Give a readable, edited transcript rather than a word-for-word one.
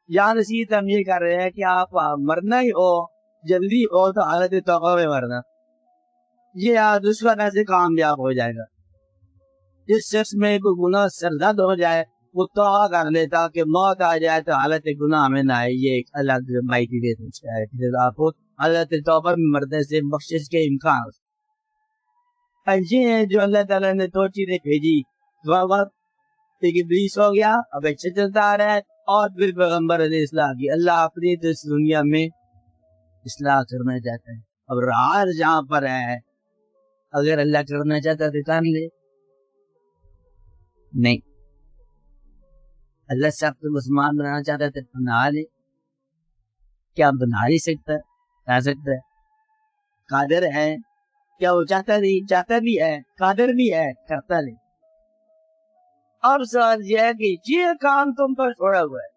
یا نصیحت ہم یہ کر رہے ہیں کہ آپ مرنا ہی ہو جلدی ہو تو حالت توبہ میں مرنا، یہ اس وقت ایسے کامیاب ہو جائے گا۔ جس شخص میں کوئی گناہ سرزد ہو جائے وہ توبہ کر لیتا کہ موت آ جائے تو حالت گناہ میں نہ آئے، یہ ایک الگ مائٹی دے سکتا ہے کہ آپ کو حالت توبہ میں مرنے سے بخشش کے امکان ہو۔ یہ ہے جو اللہ تعالیٰ نے دو چیزیں بھیجی، وقت ابلیس ہو گیا اب اچھے چلتا آ رہا ہے، اور پھر پیغمبر علیہ السلام کی اللہ اپنی اس دنیا میں اصلاح کرنا چاہتا ہے۔ اب راہ جہاں پر ہے اگر اللہ کرنا چاہتا ہے تو کر لے، نہیں اللہ سے آپ کو مسلمان بنانا چاہتا ہے تو بنا لے، کیا بنا نہیں سکتا ہے قادر ہے، کیا وہ چاہتا نہیں، چاہتا بھی ہے، قادر بھی ہے، کرتا نہیں۔ اب سوال یہ ہے کہ یہ کام تم پر چھوڑا ہوا ہے،